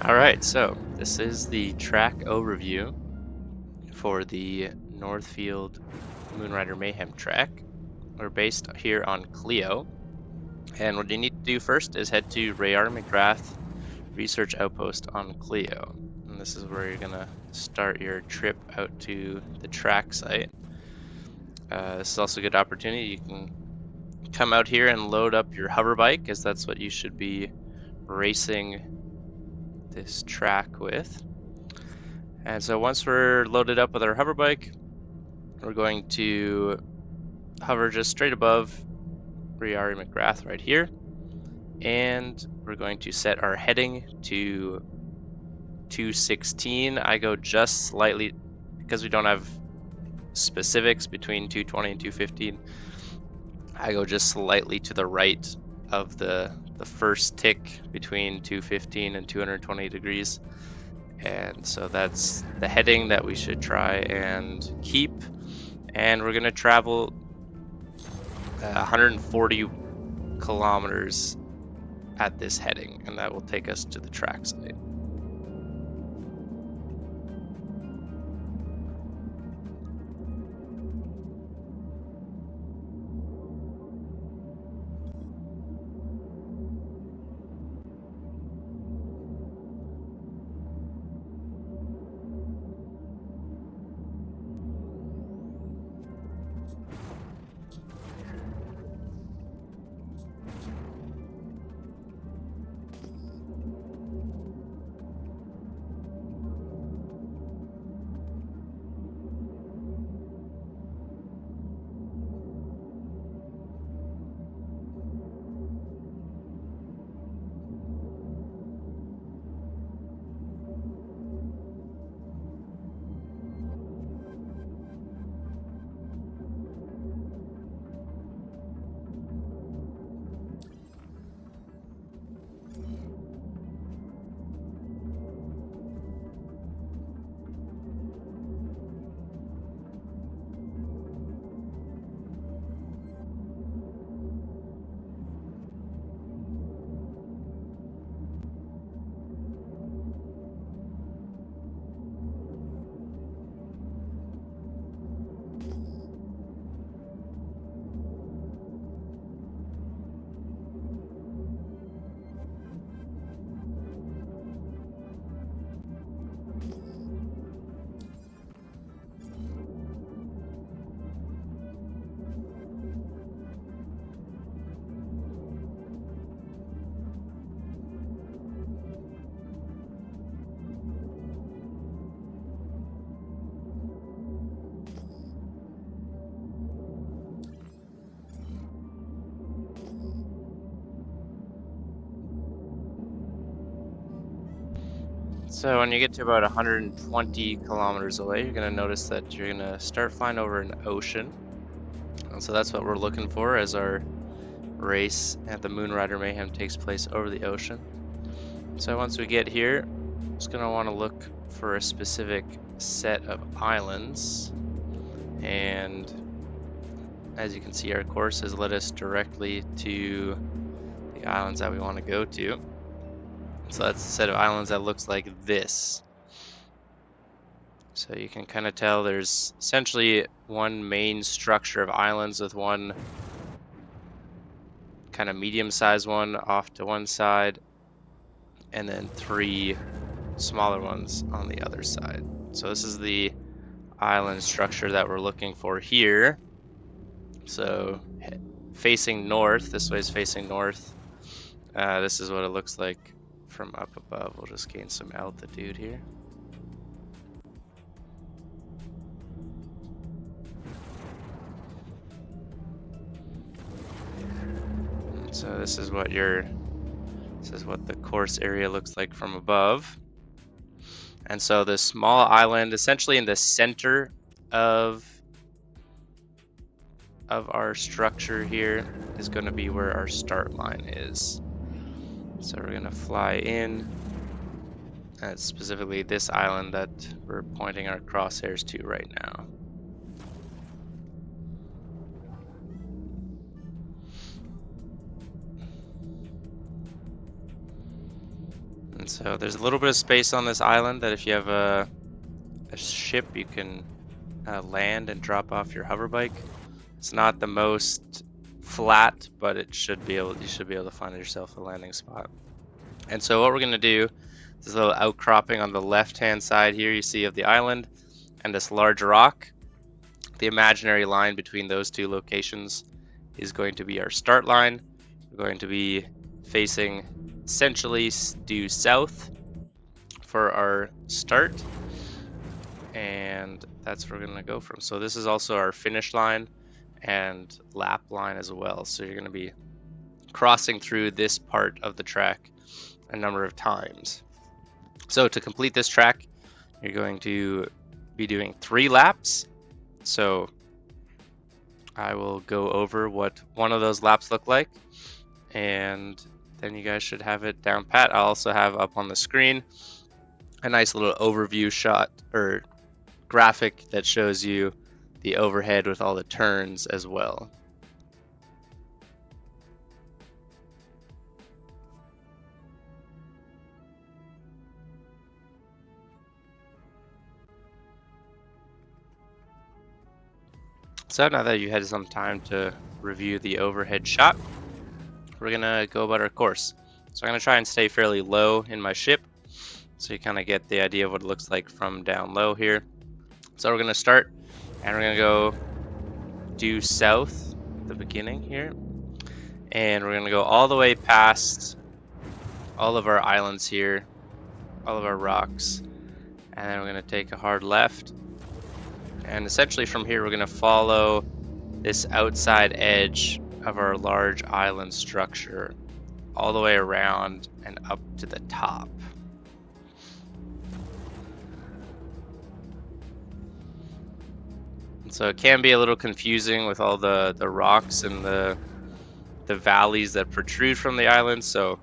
Alright, so this is the track overview for the Northfield Moonrider Mayhem track. We're based here on Clio, and what you need to do first is head to Rayar McGrath Research Outpost on Clio. And this is where you're going to start your trip out to the track site. This is also a good opportunity. You can come out here and load up your hover bike, as that's what you should be racing this track with. And so once we're loaded up with our hover bike, we're going to hover just straight above Riari McGrath right here. And we're going to set our heading to 216. I go just slightly, because we don't have specifics between 220 and 215, I go just slightly to the right of the first tick between 215 and 220 degrees. And so that's the heading that we should try and keep. And we're going to travel 140 kilometers at this heading, and that will take us to the track site. So when you get to about 120 kilometers away, you're going to notice that you're going to start flying over an ocean. And so that's what we're looking for as our race at the Moonrider Mayhem takes place over the ocean. So once we get here, I'm just going to want to look for a specific set of islands. And as you can see, our course has led us directly to the islands that we want to go to. So that's a set of islands that looks like this. So you can kind of tell there's essentially one main structure of islands with one kind of medium-sized one off to one side, and then three smaller ones on the other side. So this is the island structure that we're looking for here. So facing north, this way is facing north. This is what it looks like from up above. We'll just gain some altitude here. And so this is what the course area looks like from above. And so this small island, essentially in the center of our structure here, is going to be where our start line is. So we're going to fly in at specifically this island that we're pointing our crosshairs to right now. And So there's a little bit of space on this island that if you have a ship, you can land and drop off your hover bike. It's not the most flat, but you should be able to find yourself a landing spot. And so what we're going to do, this little outcropping on the left-hand side here, you see of the island, and this large rock. The imaginary line between those two locations is going to be our start line. We're going to be facing essentially due south for our start, and that's where we're going to go from. So this is also our finish line and lap line as well. So you're going to be crossing through this part of the track a number of times. So to complete this track, you're going to be doing 3 laps. So I will go over what one of those laps look like, and then you guys should have it down pat. I'll also have up on the screen a nice little overview shot or graphic that shows you the overhead with all the turns as well. So now that you had some time to review the overhead shot, we're gonna go about our course. So I'm gonna try and stay fairly low in my ship, so you kind of get the idea of what it looks like from down low here. So we're gonna start, and we're gonna go due south at the beginning here, and we're gonna go all the way past all of our islands here, all of our rocks, and then we're gonna take a hard left. And essentially from here, we're going to follow this outside edge of our large island structure all the way around and up to the top. And so it can be a little confusing with all the rocks and the valleys that protrude from the island. So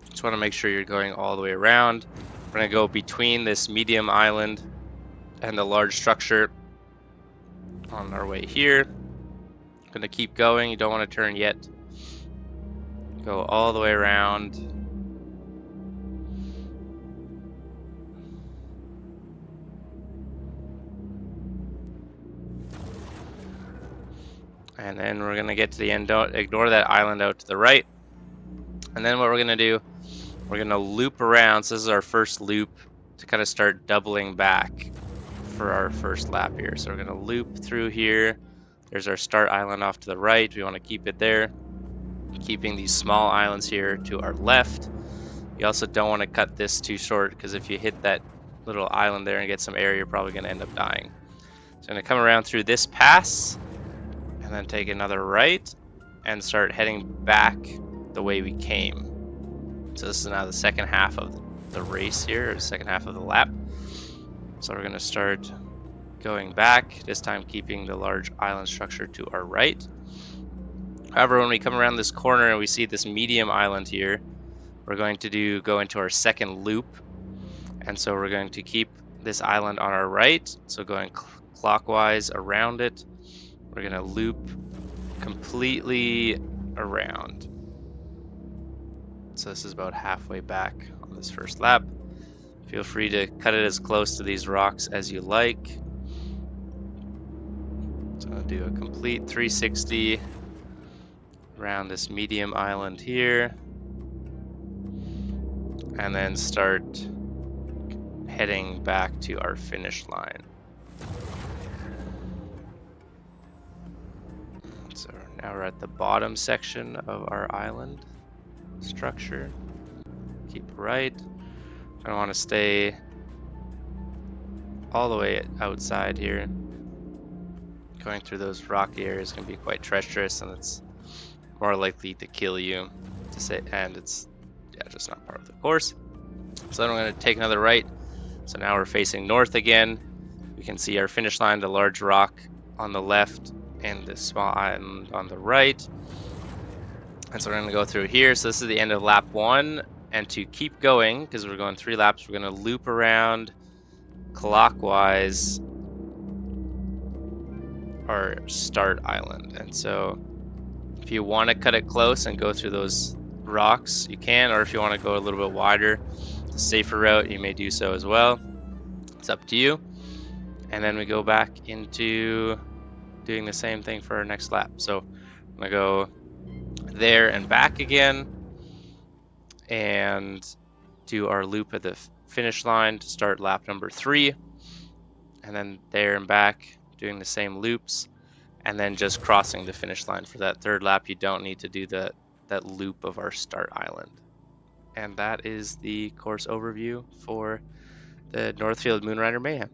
just want to make sure you're going all the way around. We're going to go between this medium island and the large structure on our way here. Gonna keep going. You don't want to turn yet. Go all the way around. And then we're gonna get to the end. Don't ignore that island out to the right. And then what we're gonna do, we're gonna loop around. So this is our first loop to kind of start doubling back for our first lap here. So we're going to loop through here. There's our start island off to the right. We want to keep it there, keeping these small islands here to our left. You also don't want to cut this too short, because if you hit that little island there and get some air, you're probably going to end up dying. So I'm going to come around through this pass and then take another right and start heading back the way we came. So this is now the second half of the race here, or the second half of the lap. So we're going to start going back, this time keeping the large island structure to our right. However, when we come around this corner and we see this medium island here, we're going to go into our second loop. And so we're going to keep this island on our right, so going clockwise around it. We're going to loop completely around. So this is about halfway back on this first lap. Feel free to cut it as close to these rocks as you like. So I'll do a complete 360 around this medium island here, and then start heading back to our finish line. So now we're at the bottom section of our island structure. Keep right. I want to stay all the way outside here. Going through those rocky areas can be quite treacherous, and it's more likely to kill you. And it's just not part of the course. So then we're going to take another right. So now we're facing north again. We can see our finish line, the large rock on the left and the small island on the right. And so we're going to go through here. So this is the end of lap 1. And to keep going, because we're going 3 laps, we're going to loop around clockwise our start island. And so if you want to cut it close and go through those rocks, you can, or if you want to go a little bit wider, a safer route, you may do so as well. It's up to you. And then we go back into doing the same thing for our next lap. So I'm gonna go there and back again and do our loop at the finish line to start lap number 3, and then there and back doing the same loops, and then just crossing the finish line for that 3rd lap. You don't need to do that loop of our start island. And that is the course overview for the Northfield Moonrider Mayhem.